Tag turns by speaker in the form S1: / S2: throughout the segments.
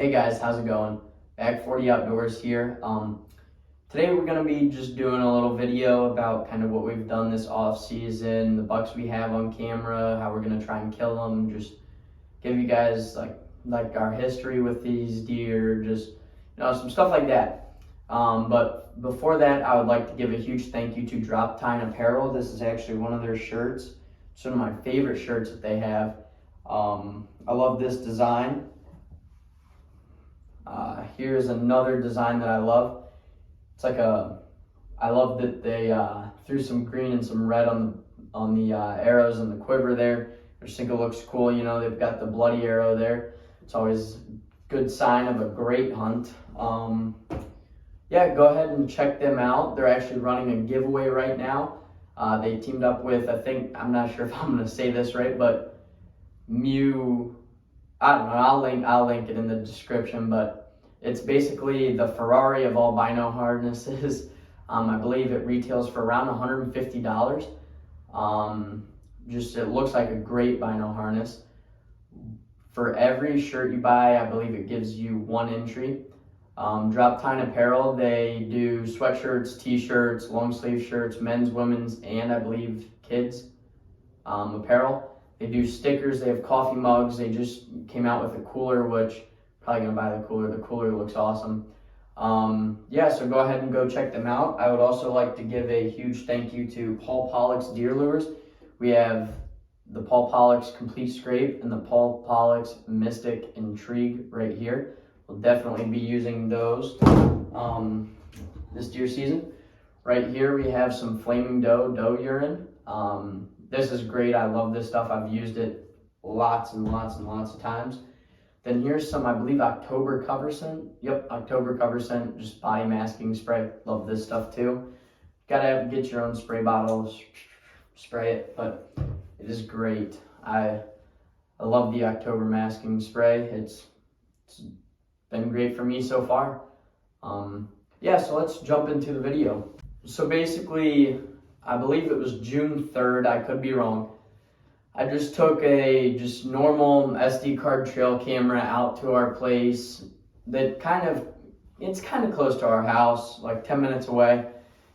S1: Hey guys, how's it going? Back 40 Outdoors here. Today we're gonna be just doing a little video about kind of what we've done this off season, the bucks we have on camera, how we're gonna try and kill them, just give you guys like our history with these deer, just some stuff like that. But before that, I would like to give a huge thank you to Drop Tine Apparel. This is actually one of their shirts. It's one of my favorite shirts that they have. I love this design. Here's another design that I love. It's like I love that they threw some green and some red on the arrows and the quiver there. I just think it looks cool. You know, they've got the bloody arrow there. It's always a good sign of a great hunt. Yeah, go ahead and check them out. They're actually running a giveaway right now. They teamed up with, I'm not sure if I'm gonna say this right, but I don't know, I'll link it in the description, but it's basically the Ferrari of all bino harnesses. I believe it retails for around $150. It looks like a great bino harness. For every shirt you buy, I believe it gives you one entry. Drop Tine Apparel, they do sweatshirts, t-shirts, long sleeve shirts, men's, women's, and I believe kids apparel. They do stickers, they have coffee mugs, they just came out with a cooler, which probably gonna buy the cooler. The cooler looks awesome. Yeah, so go ahead and go check them out. I would also like to give a huge thank you to Paul Pollock's Deer Lures. We have the Paul Pollock's Complete Scrape and the Paul Pollock's Mystic Intrigue right here. We'll definitely be using those this deer season. Right here we have some Flaming doe urine. This is great. I love this stuff. I've used it lots and lots and lots of times. Then here's some, I believe, October cover scent. Yep, October cover scent, just body masking spray. Love this stuff too. Gotta get your own spray bottles, spray it, but it is great. I love the October masking spray. It's been great for me so far. Yeah, so let's jump into the video. So basically, I believe it was June 3rd, I could be wrong. I just took a normal SD card trail camera out to our place that it's kind of close to our house, like 10 minutes away.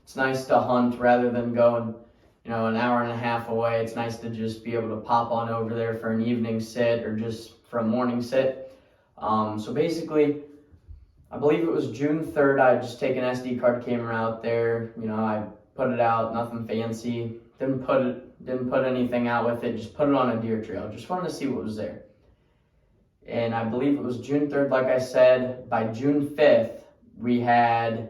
S1: It's nice to hunt rather than going, an hour and a half away. It's nice to just be able to pop on over there for an evening sit or just for a morning sit. So basically, I believe it was June 3rd, I just take an SD card camera out there. I put it out, nothing fancy. Didn't put anything out with it, just put it on a deer trail. Just wanted to see what was there. And I believe it was June 3rd, like I said. By June 5th, we had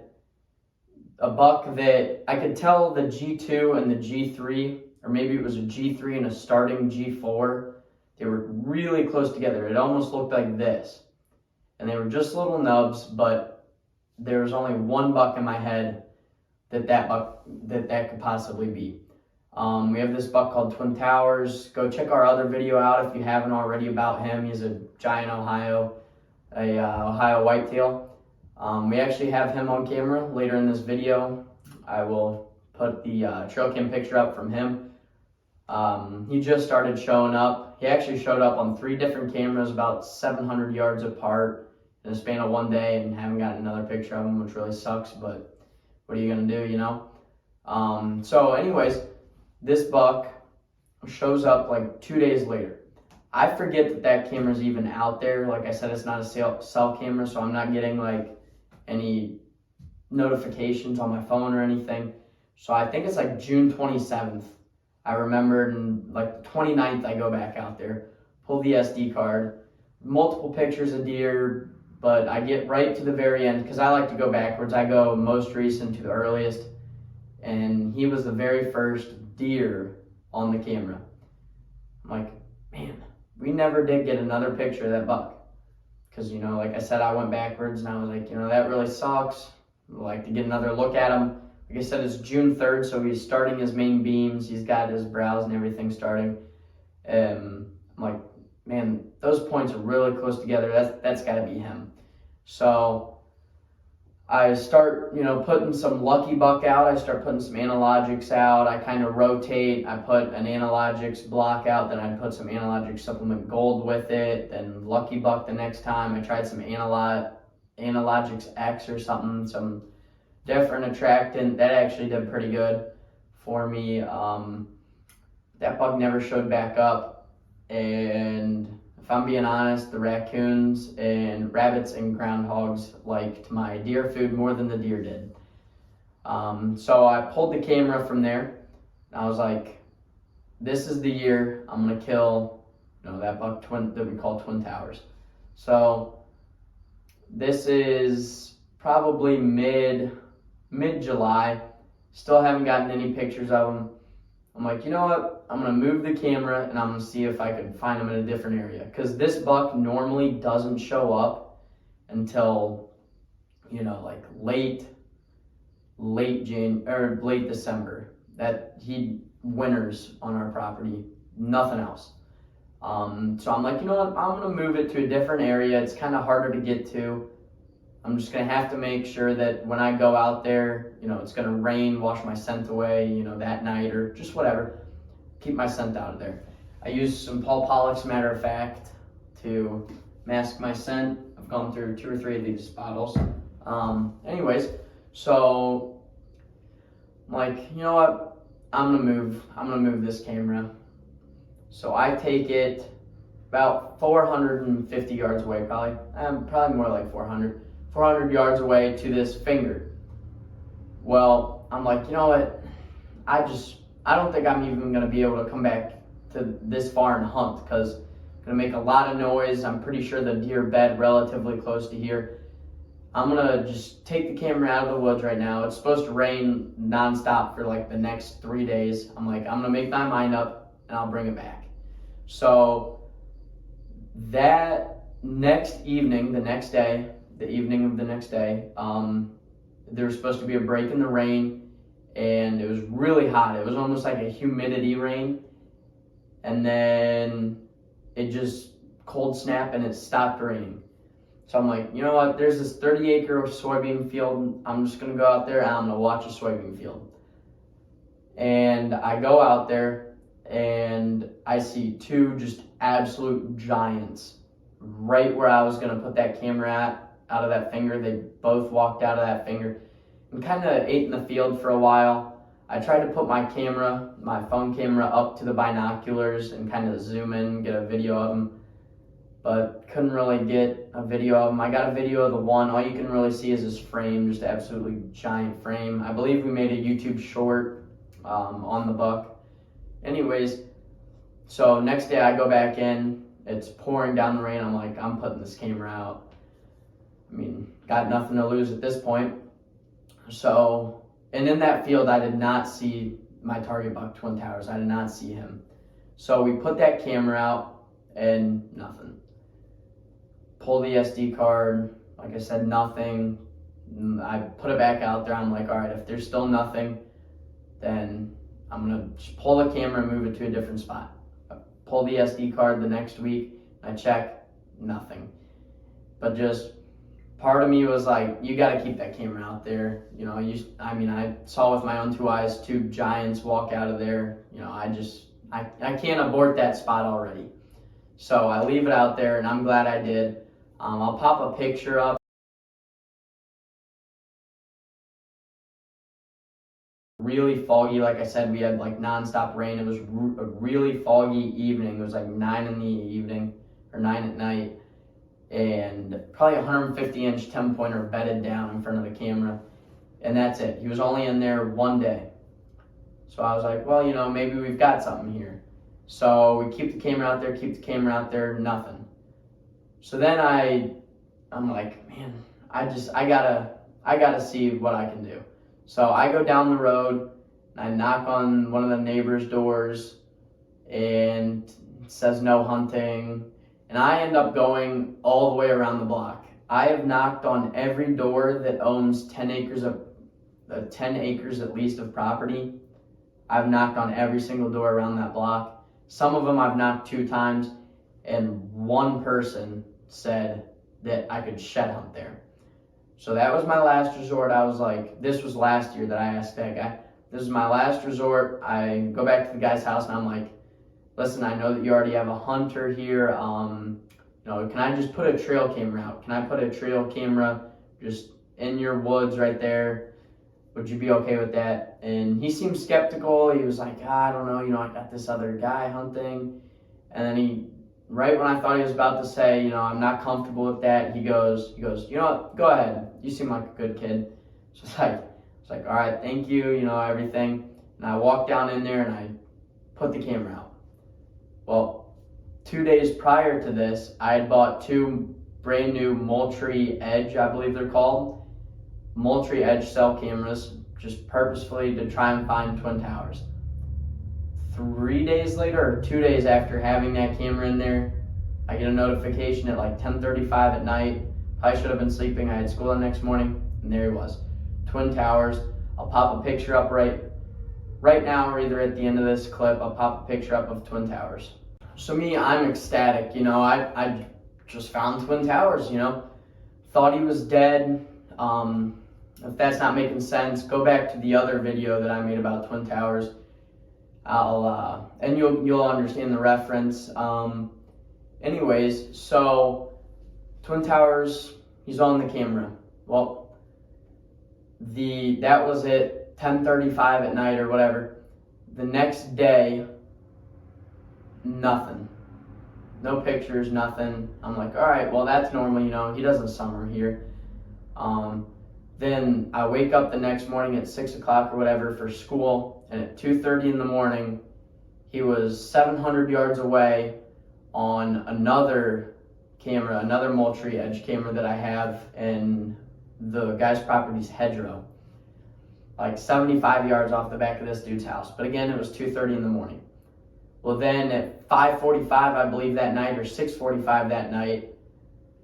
S1: a buck that I could tell the G2 and the G3, or maybe it was a G3 and a starting G4. They were really close together. It almost looked like this. And they were just little nubs, but there was only one buck in my head that could possibly be. We have this buck called Twin Towers. Go check our other video out if you haven't already about him. He's a giant Ohio whitetail. We actually have him on camera later in this video. I will put the trail cam picture up from him. He just started showing up. He actually showed up on 3 different cameras about 700 yards apart in the span of one day, and haven't gotten another picture of him, which really sucks, but what are you gonna do, So anyways, this buck shows up like 2 days later. I forget that camera's even out there. Like I said, it's not a cell camera, so I'm not getting like any notifications on my phone or anything. So I think it's like June 27th. I remembered, and like the 29th, I go back out there, pull the SD card, multiple pictures of deer, but I get right to the very end because I like to go backwards. I go most recent to the earliest, and he was the very first deer on the camera. I'm like, man, we never did get another picture of that buck. Because, like I said, I went backwards and I was like, that really sucks. I'd like to get another look at him. Like I said, it's June 3rd, so he's starting his main beams. He's got his brows and everything starting. I'm like, man, those points are really close together. That's got to be him. So I start, putting some Lucky Buck out. I start putting some analogics out. I kind of rotate. I put an analogics block out, then I put some analogic supplement gold with it, then Lucky Buck the next time. I tried some analogics X or something, some different attractant. That actually did pretty good for me. That bug never showed back up, and if I'm being honest, the raccoons and rabbits and groundhogs liked my deer food more than the deer did. So I pulled the camera from there, and I was like, this is the year I'm gonna kill, that buck that we call Twin Towers. So this is probably mid-July. Still haven't gotten any pictures of them. I'm like, you know what? I'm going to move the camera and I'm going to see if I could find them in a different area. Because this buck normally doesn't show up until, like late December. That he winters on our property, nothing else. So I'm like, you know what? I'm going to move it to a different area. It's kind of harder to get to. I'm just going to have to make sure that when I go out there, it's going to rain, wash my scent away, that night or just whatever. Keep my scent out of there. I use some Paul Pollock's Matter of Fact to mask my scent. I've gone through 2 or 3 of these bottles. Anyways, so I'm like, you know what? I'm gonna move this camera. So I take it about 450 yards away, probably more like 400 yards away to this finger. Well, I'm like, you know what? I don't think I'm even going to be able to come back to this far and hunt because it's going to make a lot of noise. I'm pretty sure the deer bed relatively close to here. I'm going to just take the camera out of the woods right now. It's supposed to rain nonstop for like the next 3 days. I'm like, I'm going to make my mind up and I'll bring it back. So that next evening, the evening of the next day, there was supposed to be a break in the rain, and it was really hot. It was almost like a humidity rain, and then it just cold snap and it stopped raining. So I'm like, you know what, there's this 30-acre soybean field. I'm just going to go out there and I'm going to watch a soybean field. And I go out there and I see 2 just absolute giants right where I was going to put that camera at. Out of that finger. They both walked out of that finger and kind of ate in the field for a while. I tried to put my phone camera up to the binoculars and kind of zoom in, get a video of them, but couldn't really get a video of them. I got a video of the one. All you can really see is his frame, just absolutely giant frame. I believe we made a YouTube short on the buck. Anyways, so next day I go back in. It's pouring down the rain. I'm like, I'm putting this camera out. I mean, got nothing to lose at this point. So, and in that field, I did not see my target buck, Twin Towers. I did not see him. So we put that camera out and nothing. Pull the SD card. Like I said, nothing. I put it back out there. I'm like, all right, if there's still nothing, then I'm going to just pull the camera and move it to a different spot. I pull the SD card the next week. I check, nothing. But just part of me was like, you got to keep that camera out there. I saw with my own 2 eyes 2 giants walk out of there. I can't abort that spot already. So I leave it out there, and I'm glad I did. I'll pop a picture up. Really foggy, like I said, we had like nonstop rain. It was a really foggy evening. It was like 9 in the evening or 9 at night. And probably 150-inch 10-pointer bedded down in front of the camera, and that's it. He was only in there 1 day. So I was like, well, maybe we've got something here. So we keep the camera out there, nothing. So then I'm like, man, I gotta see what I can do. So I go down the road and I knock on one of the neighbors' doors, and it says no hunting. And I end up going all the way around the block. I have knocked on every door that owns 10 acres at least of property. I've knocked on every single door around that block. Some of them I've knocked 2 times, and one person said that I could shed hunt there. So that was my last resort. I was like, this was last year that I asked that guy. This is my last resort. I go back to the guy's house and I'm like, listen, I know that you already have a hunter here. Can I just put a trail camera out? Can I put a trail camera just in your woods right there? Would you be okay with that? And he seemed skeptical. He was like, I don't know, I got this other guy hunting. And then right when I thought he was about to say, I'm not comfortable with that, he goes, you know what, go ahead. You seem like a good kid. So it's like, all right, thank you, everything. And I walked down in there and I put the camera out. Well, 2 days prior to this, I had bought 2 brand new Moultrie Edge, I believe they're called. Moultrie Edge cell cameras, just purposefully to try and find Twin Towers. 3 days later, or 2 days after having that camera in there, I get a notification at like 10:35 at night. I should have been sleeping. I had school the next morning, and there he was, Twin Towers. I'll pop a picture up right now, or either at the end of this clip, I'll pop a picture up of Twin Towers. So me, I'm ecstatic. I just found Twin Towers. Thought he was dead. If that's not making sense, go back to the other video that I made about Twin Towers. And you'll understand the reference. Anyways, so Twin Towers, he's on the camera. Well, that was at 10:35 at night or whatever. The next day, nothing. No pictures, nothing. I'm like, all right, well, that's normal, he doesn't summer here. Then I wake up the next morning at 6 o'clock or whatever for school, and at 2:30 in the morning, he was 700 yards away on another camera, another Moultrie Edge camera that I have in the guy's property's hedgerow. Like 75 yards off the back of this dude's house. But again, it was 2:30 in the morning. Well, then at 5:45, I believe that night, or 6:45 that night,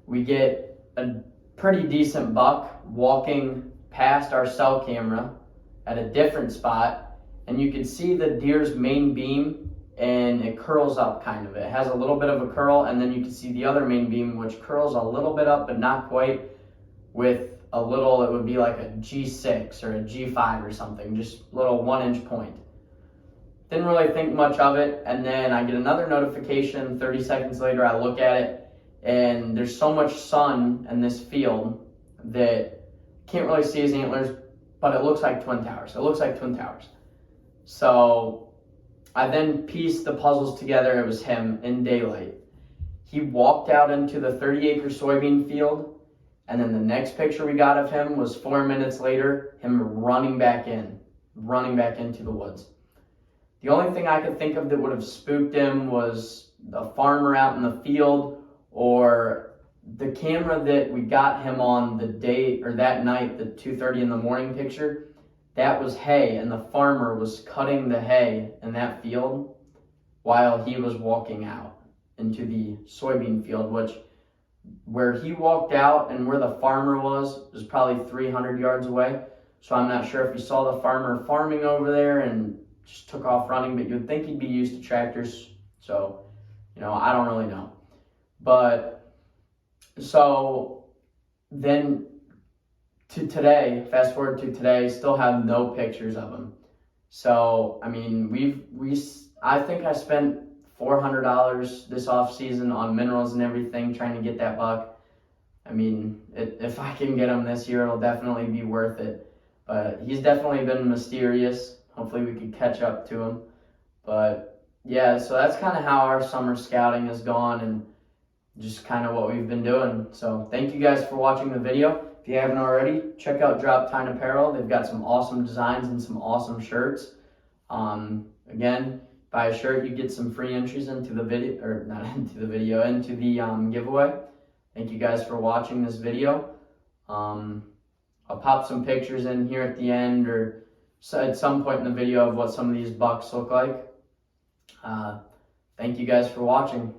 S1: we get a pretty decent buck walking past our cell camera at a different spot, and you can see the deer's main beam, and it curls up kind of. It has a little bit of a curl, and then you can see the other main beam, which curls a little bit up, but not quite, with a little, it would be like a G6 or a G5 or something, just little 1-inch point. Didn't really think much of it, and then I get another notification 30 seconds later. I look at it, and there's so much sun in this field that can't really see his antlers, but it looks like Twin Towers. It looks like Twin Towers. So I then pieced the puzzles together. It was him in daylight. He walked out into the 30-acre soybean field, and then the next picture we got of him was 4 minutes later, him running back into the woods. The only thing I could think of that would have spooked him was a farmer out in the field, or the camera that we got him on the day, or that night, the 2:30 in the morning picture, that was hay, and the farmer was cutting the hay in that field while he was walking out into the soybean field, which where he walked out and where the farmer was probably 300 yards away. So I'm not sure if you saw the farmer farming over there and just took off running, but you'd think he'd be used to tractors. So, I don't really know. But so then to today, fast forward to today, still have no pictures of him. So, I mean, I think I spent $400 this off season on minerals and everything trying to get that buck. I mean, if I can get him this year, it'll definitely be worth it. But he's definitely been mysterious. Hopefully we can catch up to him. But yeah, so that's kind of how our summer scouting has gone and just kind of what we've been doing. So thank you guys for watching the video. If you haven't already, check out Drop Tine Apparel. They've got some awesome designs and some awesome shirts. Again, buy a shirt, you get some free entries into the video, or not into the video, into the giveaway. Thank you guys for watching this video. I'll pop some pictures in here at the end, or at some point in the video, of what some of these bucks look like. Thank you guys for watching.